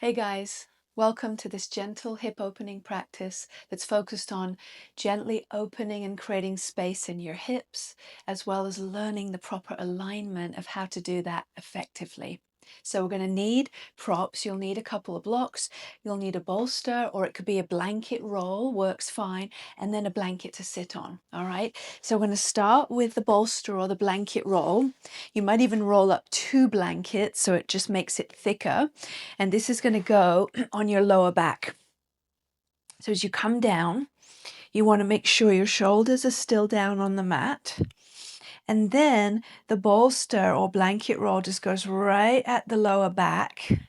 Hey guys, welcome to this gentle hip opening practice that's focused on gently opening and creating space in your hips, as well as learning the proper alignment of how to do that effectively. So we're going to need props. You'll need a couple of blocks. You'll need a bolster, or it could be a blanket roll, works fine, and then a blanket to sit on. All right. So we're going to start with the bolster or the blanket roll. You might even roll up 2 blankets so it just makes it thicker. And this is going to go on your lower back. So as you come down, you want to make sure your shoulders are still down on the mat. And then the bolster or blanket roll just goes right at the lower back.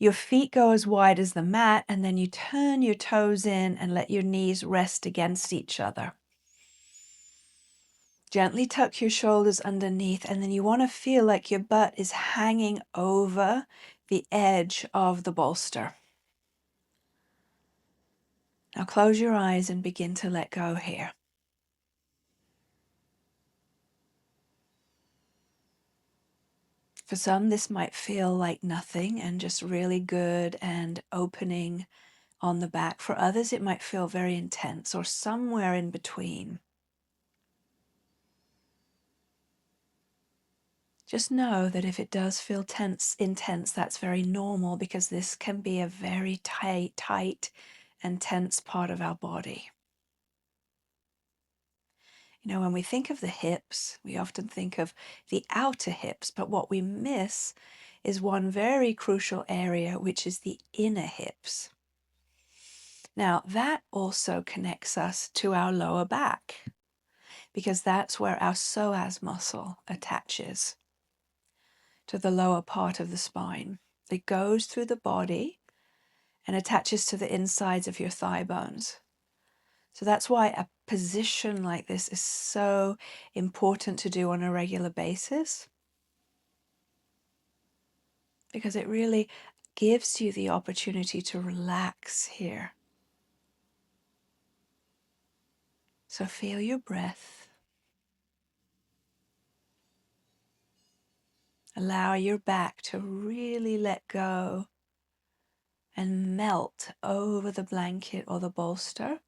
Your feet go as wide as the mat, and then you turn your toes in and let your knees rest against each other. Gently tuck your shoulders underneath, and then you want to feel like your butt is hanging over the edge of the bolster. Now close your eyes and begin to let go here. For some, this might feel like nothing and just really good and opening on the back. For others, it might feel very intense or somewhere in between. Just know that if it does feel intense, that's very normal, because this can be a very tight and tense part of our body. You know, when we think of the hips, we often think of the outer hips, but what we miss is one very crucial area, which is the inner hips. Now, that also connects us to our lower back, because that's where our psoas muscle attaches to the lower part of the spine. It goes through the body and attaches to the insides of your thigh bones. So that's why a position like this is so important to do on a regular basis, because it really gives you the opportunity to relax here. So feel your breath. Allow your back to really let go and melt over the blanket or the bolster.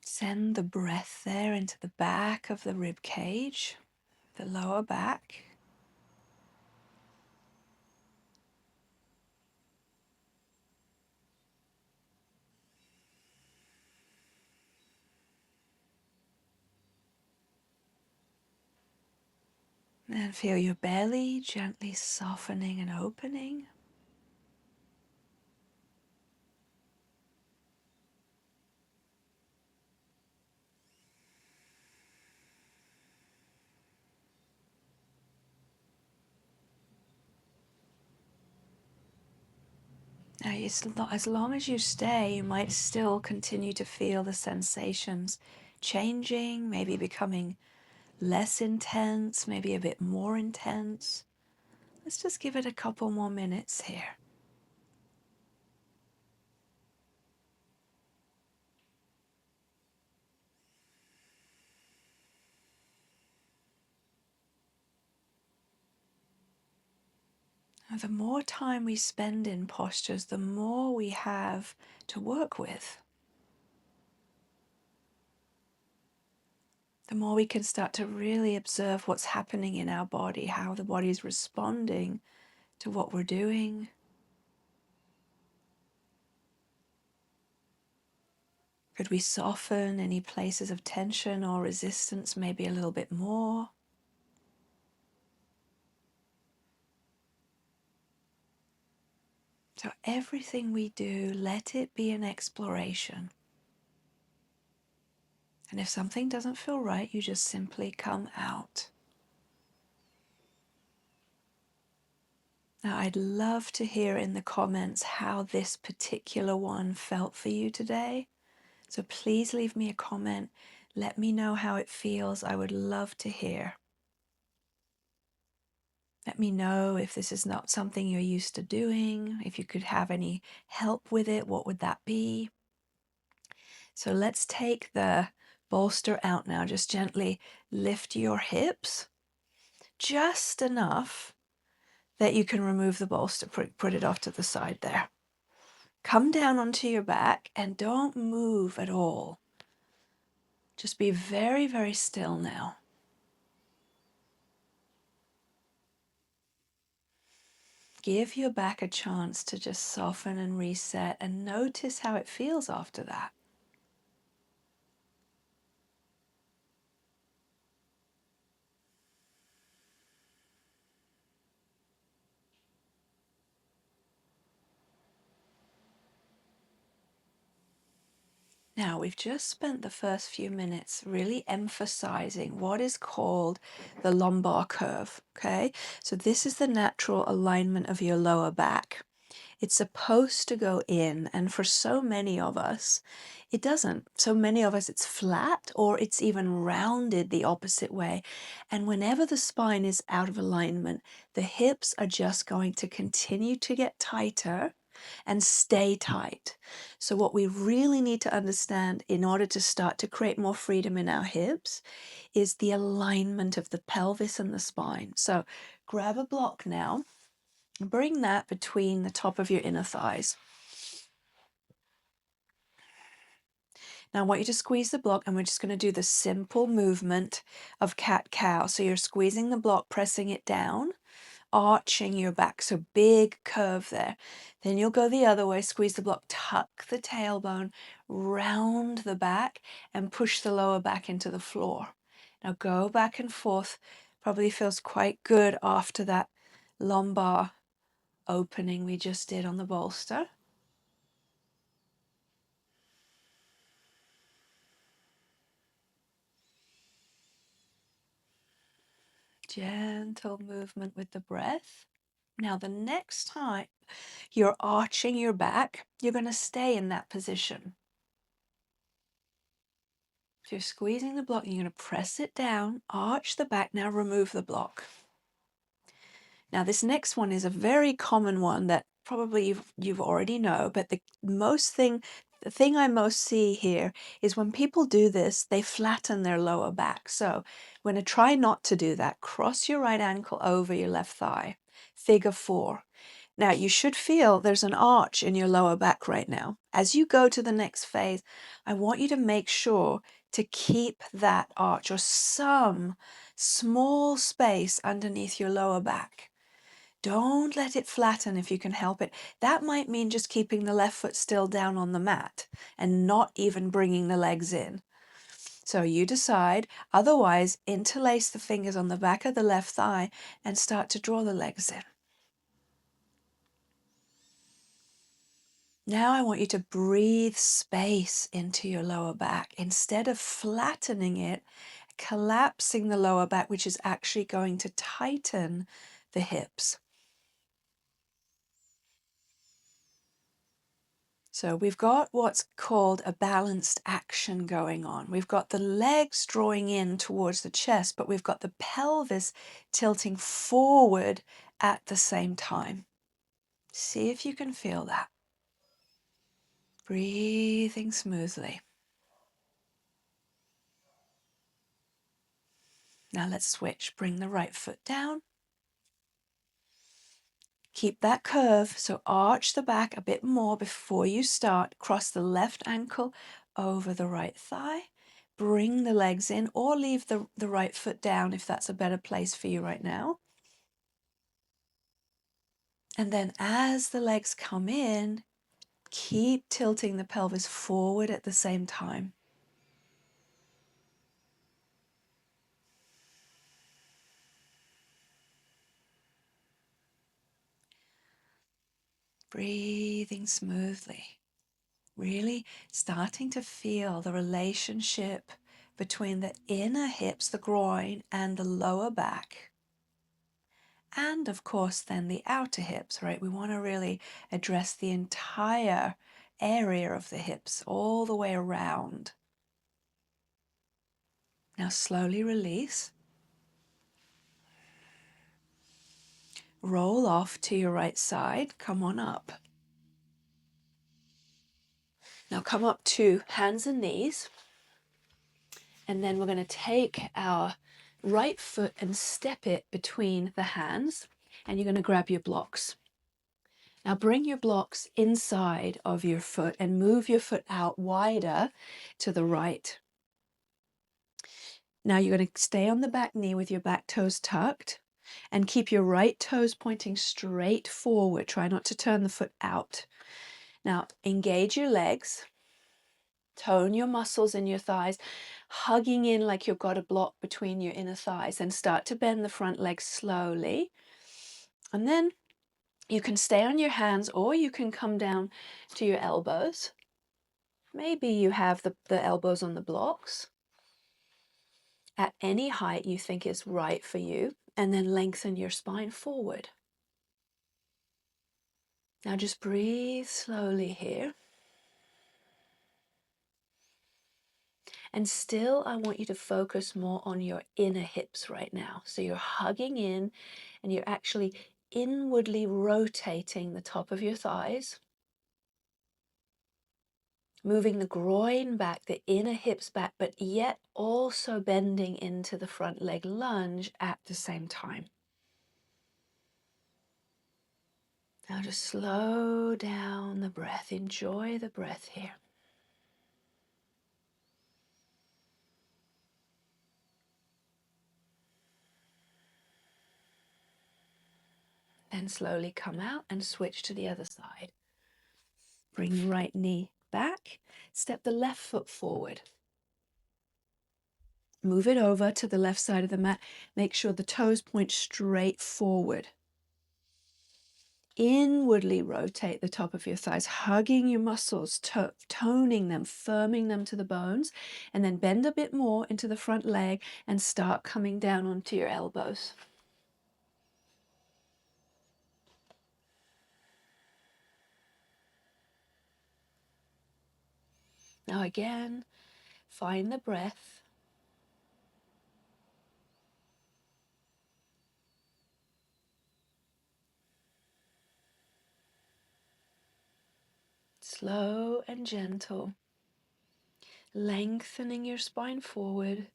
Send the breath there into the back of the rib cage, the lower back. And feel your belly gently softening and opening. Now, as long as you stay, you might still continue to feel the sensations changing, maybe becoming less intense, maybe a bit more intense. Let's just give it a couple more minutes here. Now, the more time we spend in postures, the more we have to work with. The more we can start to really observe what's happening in our body, how the body is responding to what we're doing. Could we soften any places of tension or resistance maybe a little bit more? So everything we do, let it be an exploration. And if something doesn't feel right, you just simply come out. Now, I'd love to hear in the comments how this particular one felt for you today. So please leave me a comment. Let me know how it feels. I would love to hear. Let me know if this is not something you're used to doing. If you could have any help with it, what would that be? So let's take the bolster out now. Just gently lift your hips just enough that you can remove the bolster, put it off to the side there. Come down onto your back and don't move at all. Just be very, very still now. Give your back a chance to just soften and reset and notice how it feels after that. Now, we've just spent the first few minutes really emphasizing what is called the lumbar curve, okay? So this is the natural alignment of your lower back. It's supposed to go in, and for so many of us, it doesn't. So many of us, it's flat or it's even rounded the opposite way. And whenever the spine is out of alignment, the hips are just going to continue to get tighter and stay tight. So what we really need to understand in order to start to create more freedom in our hips is the alignment of the pelvis and the spine. So grab a block now, bring that between the top of your inner thighs. Now I want you to squeeze the block, and we're just going to do the simple movement of cat-cow. So you're squeezing the block, pressing it down, arching your back, so big curve there. Then you'll go the other way, squeeze the block, tuck the tailbone, round the back, and push the lower back into the floor. Now go back and forth. Probably feels quite good after that lumbar opening we just did on the bolster. Gentle movement with the breath. Now the next time you're arching your back, you're going to stay in that position. So you're squeezing the block, you're going to press it down, arch the back, now remove the block. Now this next one is a very common one that probably you've already know, but the thing I most see here is when people do this, they flatten their lower back. So we're going to try not to do that. Cross your right ankle over your left thigh, figure 4. Now, you should feel there's an arch in your lower back right now. As you go to the next phase, I want you to make sure to keep that arch or some small space underneath your lower back. Don't let it flatten if you can help it. That might mean just keeping the left foot still down on the mat and not even bringing the legs in. So you decide. Otherwise, interlace the fingers on the back of the left thigh and start to draw the legs in. Now I want you to breathe space into your lower back. Instead of flattening it, collapsing the lower back, which is actually going to tighten the hips. So we've got what's called a balanced action going on. We've got the legs drawing in towards the chest, but we've got the pelvis tilting forward at the same time. See if you can feel that. Breathing smoothly. Now let's switch. Bring the right foot down. Keep that curve, so arch the back a bit more before you start. Cross the left ankle over the right thigh. Bring the legs in, or leave the right foot down if that's a better place for you right now. And then as the legs come in, keep tilting the pelvis forward at the same time. Breathing smoothly. Really starting to feel the relationship between the inner hips, the groin, and the lower back. And of course, then the outer hips, right? We want to really address the entire area of the hips all the way around. Now slowly release. Roll off to your right side. Come on up. Now come up to hands and knees, and then we're going to take our right foot and step it between the hands, and you're going to grab your blocks. Now bring your blocks inside of your foot and move your foot out wider to the right. Now you're going to stay on the back knee with your back toes tucked and keep your right toes pointing straight forward. Try not to turn the foot out. Now engage your legs, tone your muscles in your thighs, hugging in like you've got a block between your inner thighs, and start to bend the front leg slowly. And then you can stay on your hands or you can come down to your elbows. Maybe you have the elbows on the blocks at any height you think is right for you, and then lengthen your spine forward. Now just breathe slowly here. And still, I want you to focus more on your inner hips right now. So you're hugging in and you're actually inwardly rotating the top of your thighs, moving the groin back, the inner hips back, but yet also bending into the front leg lunge at the same time. Now just slow down the breath. Enjoy the breath here. Then slowly come out and switch to the other side. Bring the right knee back. Step the left foot forward. Move it over to the left side of the mat. Make sure the toes point straight forward. Inwardly rotate the top of your thighs, hugging your muscles, toning them, firming them to the bones, and then bend a bit more into the front leg and start coming down onto your elbows. Now again, find the breath. Slow and gentle, lengthening your spine forward.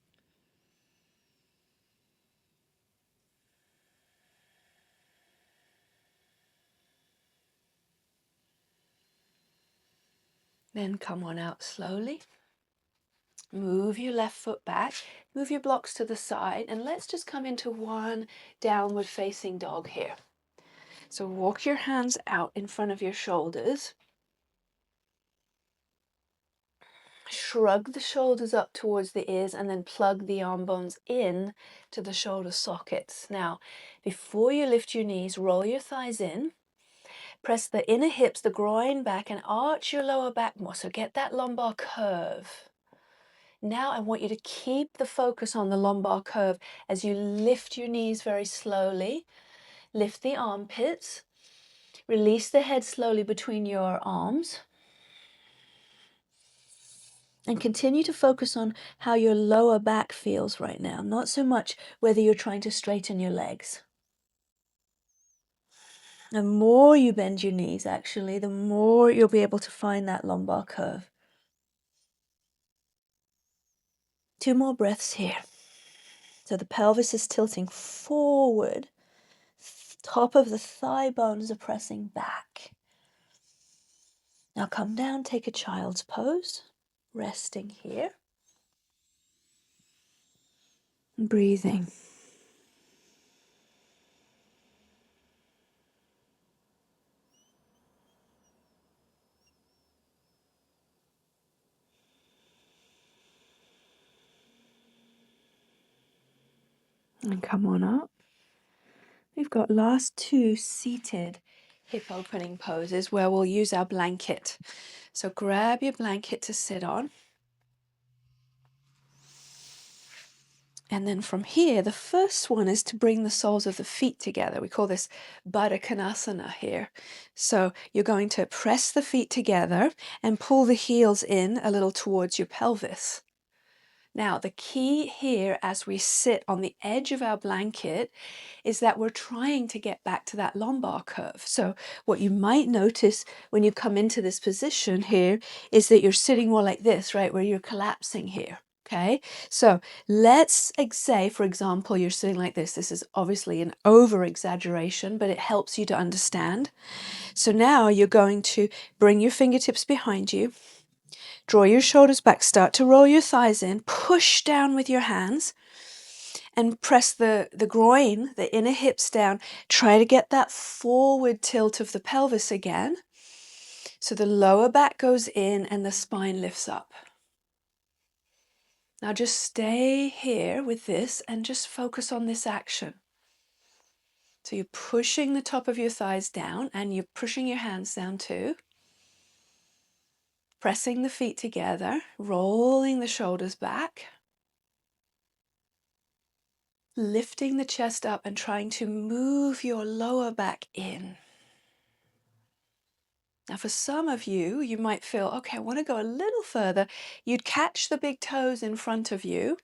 Then come on out slowly. Move your left foot back, move your blocks to the side, and let's just come into one downward facing dog here. So walk your hands out in front of your shoulders. Shrug the shoulders up towards the ears and then plug the arm bones in to the shoulder sockets. Now, before you lift your knees, roll your thighs in. Press the inner hips, the groin back, and arch your lower back more. So get that lumbar curve. Now I want you to keep the focus on the lumbar curve as you lift your knees very slowly. Lift the armpits. Release the head slowly between your arms. And continue to focus on how your lower back feels right now, not so much whether you're trying to straighten your legs. The more you bend your knees, actually, the more you'll be able to find that lumbar curve. 2 more breaths here. So the pelvis is tilting forward. Top of the thigh bones are pressing back. Now come down, take a child's pose, resting here. Breathing. And come on up. We've got last 2 seated hip opening poses where we'll use our blanket. So grab your blanket to sit on. And then from here, the first one is to bring the soles of the feet together. We call this Baddha Konasana here. So you're going to press the feet together and pull the heels in a little towards your pelvis. Now, the key here as we sit on the edge of our blanket is that we're trying to get back to that lumbar curve. So what you might notice when you come into this position here is that you're sitting more like this, right, where you're collapsing here. Okay, so let's say, for example, you're sitting like this. This is obviously an over exaggeration, but it helps you to understand. So now you're going to bring your fingertips behind you. Draw your shoulders back, start to roll your thighs in, push down with your hands and press the groin, the inner hips down. Try to get that forward tilt of the pelvis again. So the lower back goes in and the spine lifts up. Now just stay here with this and just focus on this action. So you're pushing the top of your thighs down and you're pushing your hands down too. Pressing the feet together, rolling the shoulders back, lifting the chest up and trying to move your lower back in. Now for some of you, you might feel, okay, I want to go a little further. You'd catch the big toes in front of you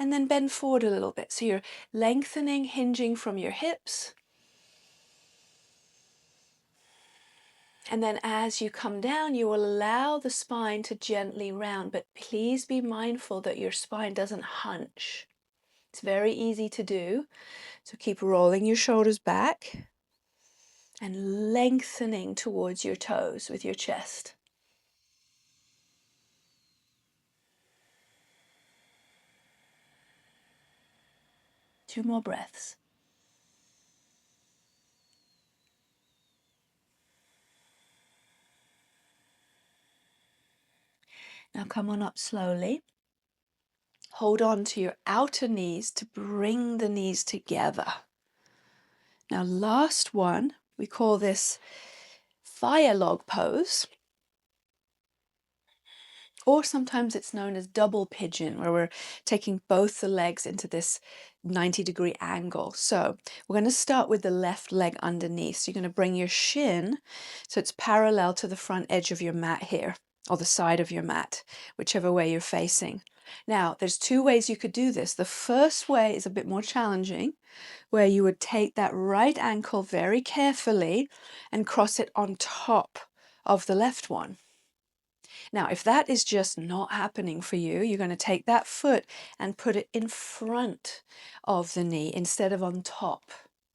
and then bend forward a little bit. So you're lengthening, hinging from your hips. And then as you come down, you will allow the spine to gently round, but please be mindful that your spine doesn't hunch. It's very easy to do. So keep rolling your shoulders back and lengthening towards your toes with your chest. Two more breaths. Now come on up slowly. Hold on to your outer knees to bring the knees together. Now last one, we call this fire log pose. Or sometimes it's known as double pigeon, where we're taking both the legs into this 90-degree angle. So we're going to start with the left leg underneath. So you're going to bring your shin so it's parallel to the front edge of your mat here, or the side of your mat, whichever way you're facing. Now, there's two ways you could do this. The first way is a bit more challenging, where you would take that right ankle very carefully and cross it on top of the left one. Now, if that is just not happening for you, you're going to take that foot and put it in front of the knee instead of on top.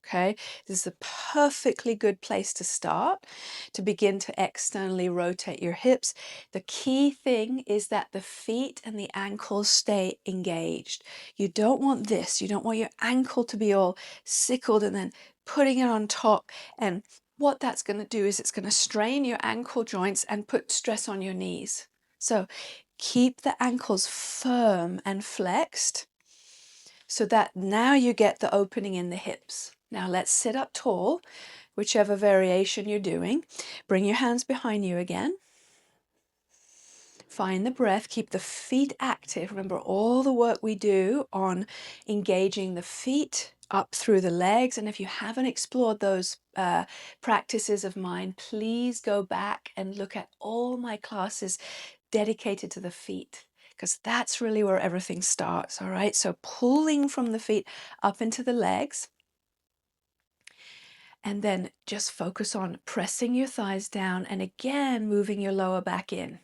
Okay, this is a perfectly good place to start to begin to externally rotate your hips. The key thing is that the feet and the ankles stay engaged. You don't want this. You don't want your ankle to be all sickled and then putting it on top. And what that's going to do is it's going to strain your ankle joints and put stress on your knees. So keep the ankles firm and flexed so that now you get the opening in the hips. Now let's sit up tall, whichever variation you're doing. Bring your hands behind you again. Find the breath, keep the feet active. Remember all the work we do on engaging the feet up through the legs. And if you haven't explored those practices of mine, please go back and look at all my classes dedicated to the feet, because that's really where everything starts. All right, so pulling from the feet up into the legs. And then just focus on pressing your thighs down and again moving your lower back in.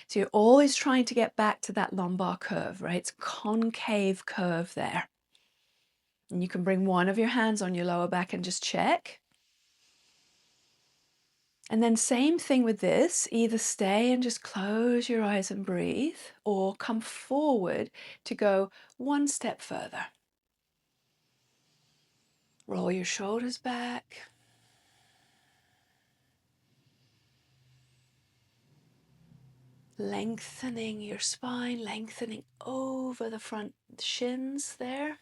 So you're always trying to get back to that lumbar curve, right? It's a concave curve there. And you can bring one of your hands on your lower back and just check. And then same thing with this, either stay and just close your eyes and breathe, or come forward to go one step further. Roll your shoulders back. Lengthening your spine, lengthening over the front shins there.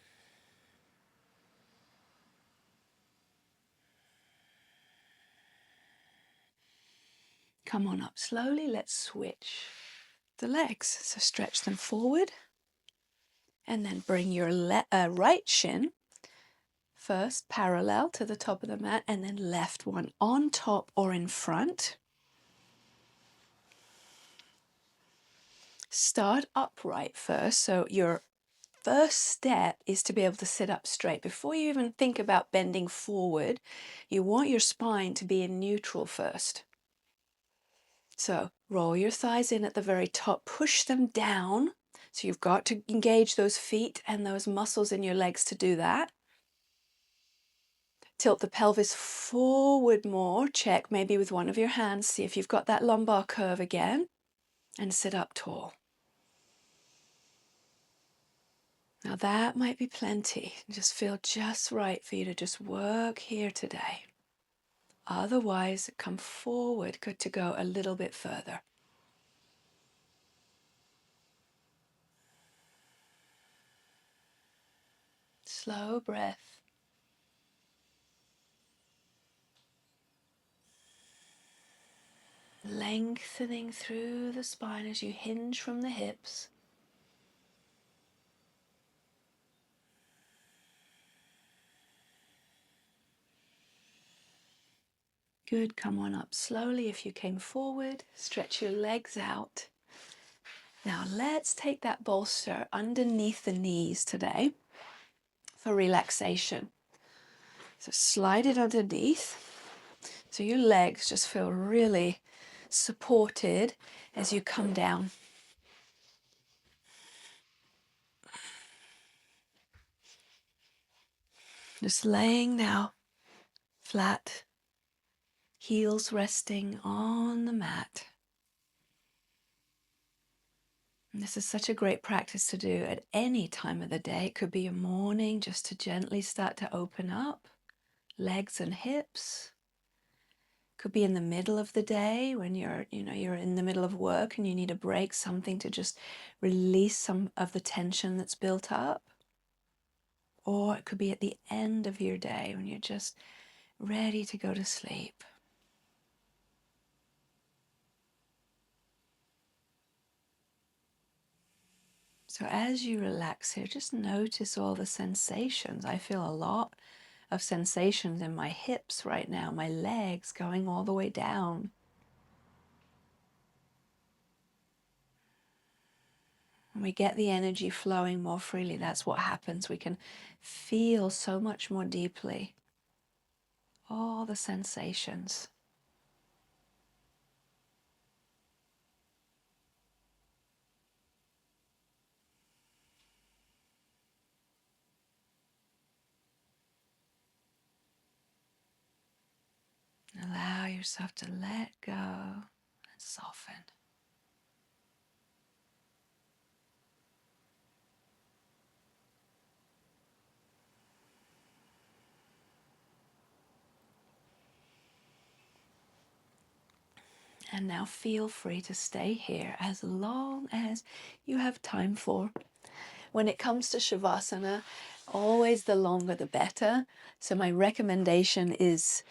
Come on up slowly. Let's switch the legs. So stretch them forward and then bring your right shin first parallel to the top of the mat and then left one on top or in front. Start upright first. So your first step is to be able to sit up straight. Before you even think about bending forward, you want your spine to be in neutral first. So roll your thighs in at the very top, push them down. So you've got to engage those feet and those muscles in your legs to do that. Tilt the pelvis forward more. Check maybe with one of your hands. See if you've got that lumbar curve again. And sit up tall. Now that might be plenty. Just feel just right for you to just work here today. Otherwise, come forward. Good to go a little bit further. Slow breath. Lengthening through the spine as you hinge from the hips. Good, come on up slowly if you came forward. Stretch your legs out. Now let's take that bolster underneath the knees today for relaxation. So slide it underneath. So your legs just feel really supported as you come down. Just laying now, flat, heels resting on the mat. And this is such a great practice to do at any time of the day. It could be a morning just to gently start to open up legs and hips. Could be in the middle of the day when you're in the middle of work and you need a break, something to just release some of the tension that's built up. Or it could be at the end of your day when you're just ready to go to sleep. So as you relax here, just notice all the sensations. I feel a lot of sensations in my hips right now, my legs going all the way down. When we get the energy flowing more freely, that's what happens. We can feel so much more deeply all the sensations. Allow yourself to let go and soften. And now feel free to stay here as long as you have time for. When it comes to Shavasana, always the longer the better. So my recommendation is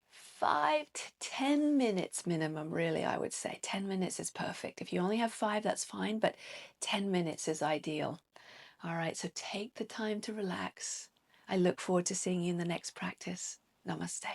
5 to 10 minutes minimum, really, I would say. 10 minutes is perfect. If you only have 5, that's fine, but 10 minutes is ideal. All right, so take the time to relax. I look forward to seeing you in the next practice. Namaste.